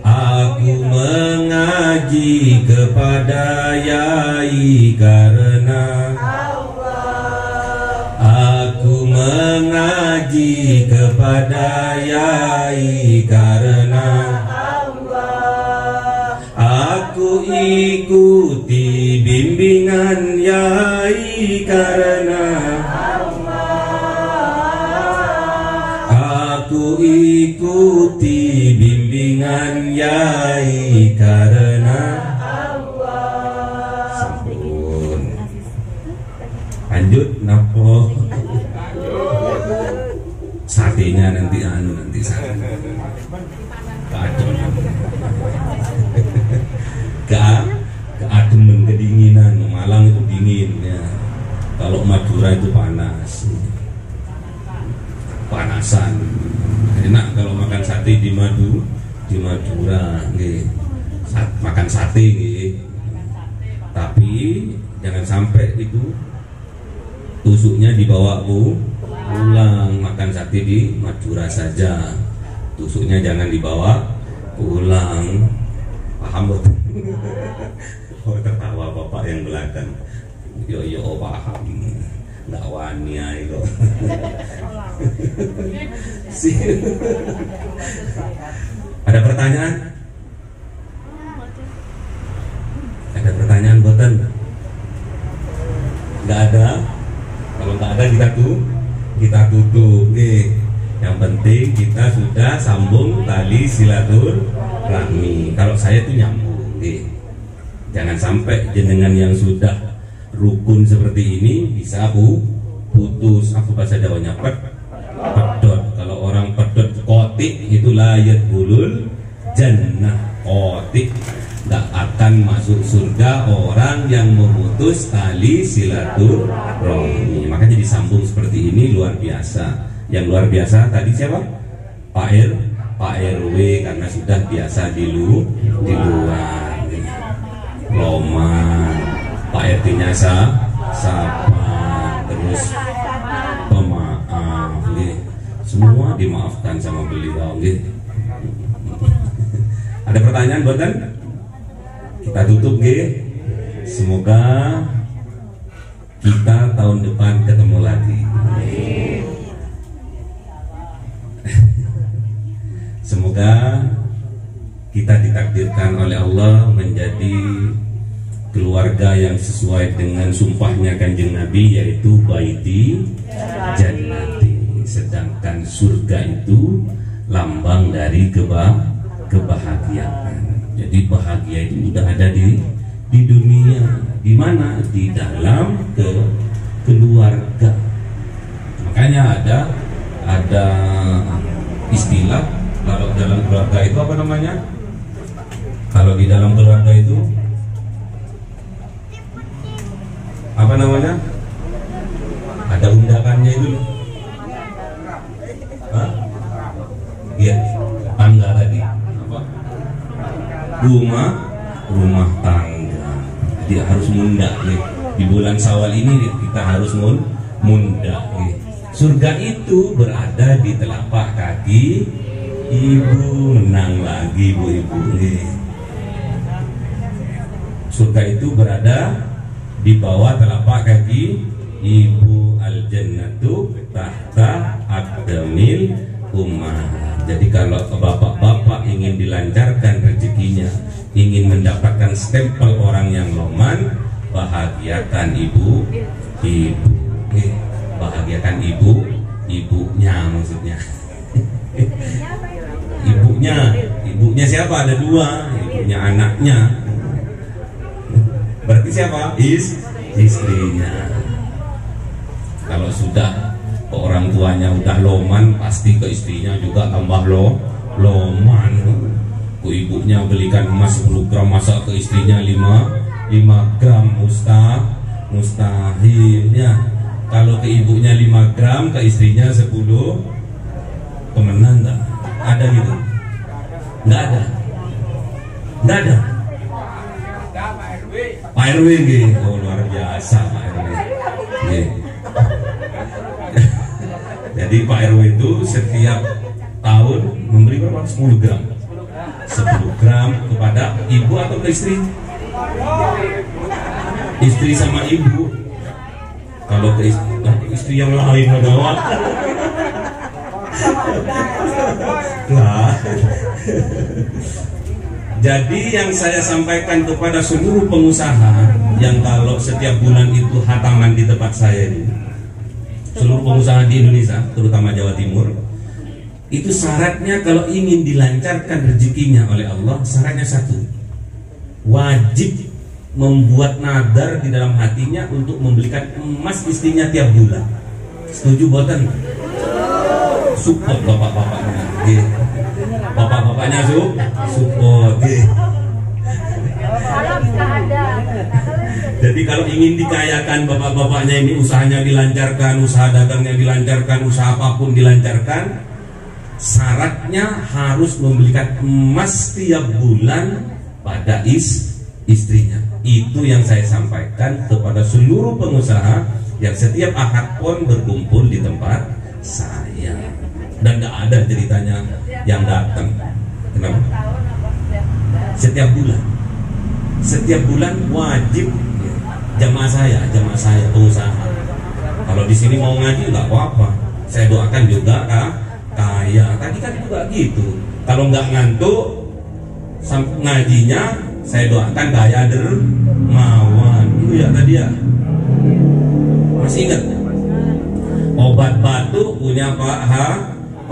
Aku mengaji kepada Yai karena Aku mengaji kepada Yai karena Aku ikuti bimbingan Yai karena Aku ikuti bimbingan Yai karena Sampun. Lanjut napo. Satenya nanti nanti keademen kedinginan. Malang itu dingin ya. Kalau Madura itu panas. Panasan. Enak kalau makan sate di Madura nggih. Makan sate nggih. Tapi jangan sampai itu tusuknya dibawa pulang. Makan sate di Madura saja. Tusuknya jangan dibawa pulang. Paham betul? Oh, tertawa bapak yang belakang. Yo paham. Nggak wani itu. Ada pertanyaan? Ada pertanyaan boten? Nggak ada? Kalau nggak ada kita tutup nih. Yang penting kita sudah sambung tali silaturahmi. Kalau saya itu nyambung nih. Jangan sampai jenengan yang sudah rukun seperti ini bisa putus. Aku bahasa Jawanya pedot. Kalau orang pedot kotik itu layat bulul jannah kotik nggak akan akan masuk surga orang yang memutus tali silaturahmi. Makanya disambung seperti ini, luar biasa. Yang luar biasa tadi siapa? Pak RW, karena sudah biasa di luar. Loman, Pak RT-nya sapa, terus pemaaf, semua dimaafkan sama beliau. Ada pertanyaan buatan? Kita tutup, semoga kita tahun depan ketemu lagi. Semoga kita ditakdirkan oleh Allah menjadi keluarga yang sesuai dengan sumpahnya Kanjeng Nabi, yaitu baiti jannati. Sedangkan surga itu lambang dari kebahagiaan. Jadi bahagia itu sudah ada di dunia. Di mana? Di dalam keluarga. Makanya ada istilah kalau dalam keluarga itu apa namanya? Kalau di dalam keluarga itu apa namanya? Ada undakannya itu. Iya, tangga tadi apa? Rumah tangga. Jadi harus mundak nih. Di bulan Syawal ini kita harus mundak nih. Surga itu berada di telapak kaki ibu. Menang lagi ibu-ibu nih. Surga itu berada di bawah telapak kaki ibu. Al-jannatu tahta aqdamil ummah. Jadi kalau bapak-bapak ingin dilancarkan rezekinya, ingin mendapatkan stempel orang yang loman, bahagiakan ibu. Bahagiakan ibunya maksudnya. Ibunya siapa? Ada dua, ibunya anaknya. Berarti siapa? Istrinya. Kalau sudah orang tuanya udah loman, pasti ke istrinya juga tambah loman. Ke ibunya belikan emas 10 gram, masa ke istrinya 5 gram? Mustahil ya. Kalau ke ibunya 5 gram, ke istrinya 10, temenan tak? Ada gitu? Nggak ada. Pak RW gitu. Oh, luar biasa Pak RW. Jadi Pak RW itu setiap tahun memberi berapa? 10 gram 10 gram kepada ibu atau ke istri? Istri sama ibu. Kalau ke istri yang lain adalah Jadi yang saya sampaikan kepada seluruh pengusaha yang kalau setiap bulan itu hataman di tempat saya ini, seluruh pengusaha di Indonesia, terutama Jawa Timur, itu syaratnya kalau ingin dilancarkan rezekinya oleh Allah, syaratnya satu, wajib membuat nadar di dalam hatinya untuk membelikan emas istrinya tiap bulan. Setuju boten? Support bapak-bapaknya. Bapak-bapaknya support. Jadi kalau ingin dikayakan bapak-bapaknya ini, usahanya dilancarkan, usaha dagangnya dilancarkan, usaha apapun dilancarkan, syaratnya harus membelikan emas tiap bulan pada istrinya. Itu yang saya sampaikan kepada seluruh pengusaha yang setiap Ahad pun berkumpul di tempat saya. Dan tidak ada ceritanya yang datang. Kenapa? Setiap bulan wajib jamaah saya pengusaha. Kalau di sini mau ngaji nggak apa-apa, saya doakan juga kaya. Tadi kan juga gitu. Kalau nggak ngantuk ngajinya, saya doakan kaya dermawan. Itu ya tadi ya. Masih ingat? Obat batuk punya Pak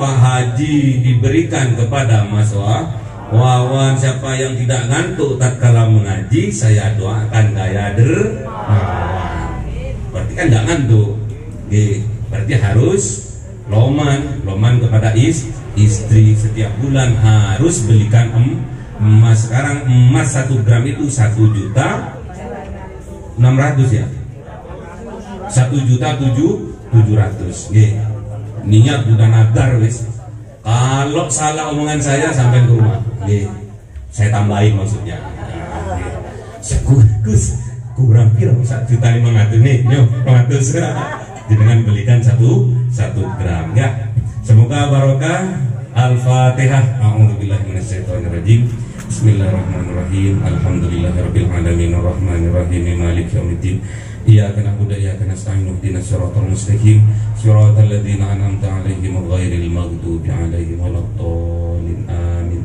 Haji diberikan kepada Mas Wawan. Siapa yang tidak ngantuk tatkala mengaji, saya doakan kaya dermawan. Berarti kan nggak ngantuk. Berarti harus loman kepada istri. Setiap bulan harus belikan emas. Sekarang emas 1 gram itu 1.600.000 ya, 1.700.000. Niat udah nagar wis. Kalau salah omongan saya sampai ke rumah, saya tambahin maksudnya. Sekus kurang piro 1.500.000 nih, yuk 500. Dengan belikan 1 gram ya. Semoga barokah. Al-Fatihah. A'udzubillahi minasyaitonirrajim. Bismillahirrahmanirrahim. Alhamdulillahirabbil alamin arrahmanirrahim maliki yaumiddin. Iyyaka na'budu wa iyyaka nasta'in ihdinas siratal mustaqim siratal ladzina an'amta 'alaihim ghairil maghdubi 'alaihim waladdallin. Amin.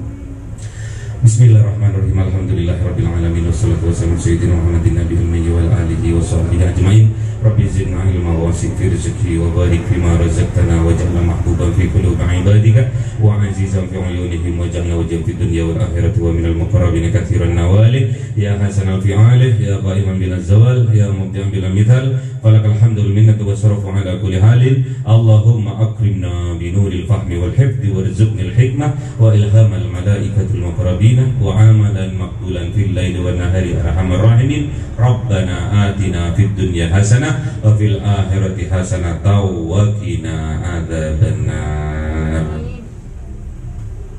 Bismillahirrahmanirrahim. Alhamdulillahirabbil alamin wassalatu wassalamu sayyidina Muhammadin nabiyil ummi wal alihi washabbihi ajmain. Rabbi zidna ilma wa wasi' fi rizqi wa barik fima razaqtana waj'alna mahbuban fi qulubi ibadika wa azizan fi uyunihim waj'alna wajhan fid dunya wal akhirati wa minal muqarrabin katsiran nawali ya hasanal fi'alih ya qaiman bil zawal ya mubdi'an bil mithal falakal hamdul minnatu wasrafu ala kulli halin. Allahumma akrimna bi nuril fahmi wal hifdhi warzuqnil hikmah wa ilhamal malaikatil muqarrabin wa amalan maqbulan fil laili wan nahari arhamar rahimin. Rabbana atina fid dunya hasanah wa fil akhirati hasanah wa qina adzabannar.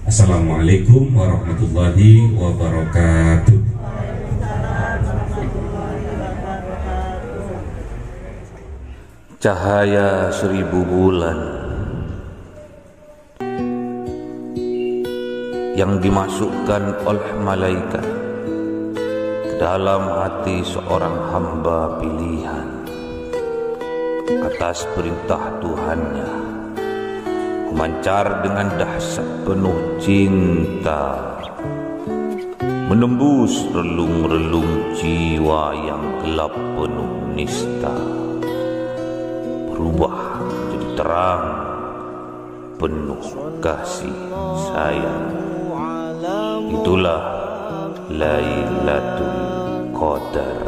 Assalamualaikum warahmatullahi wabarakatuh. Cahaya 1000 bulan yang dimasukkan oleh malaikat ke dalam hati seorang hamba pilihan atas perintah Tuhannya, memancar dengan dahsyat penuh cinta, menembus relung-relung jiwa yang gelap penuh nista, berubah menjadi terang penuh kasih sayang. Itulah Lailatul Qadar.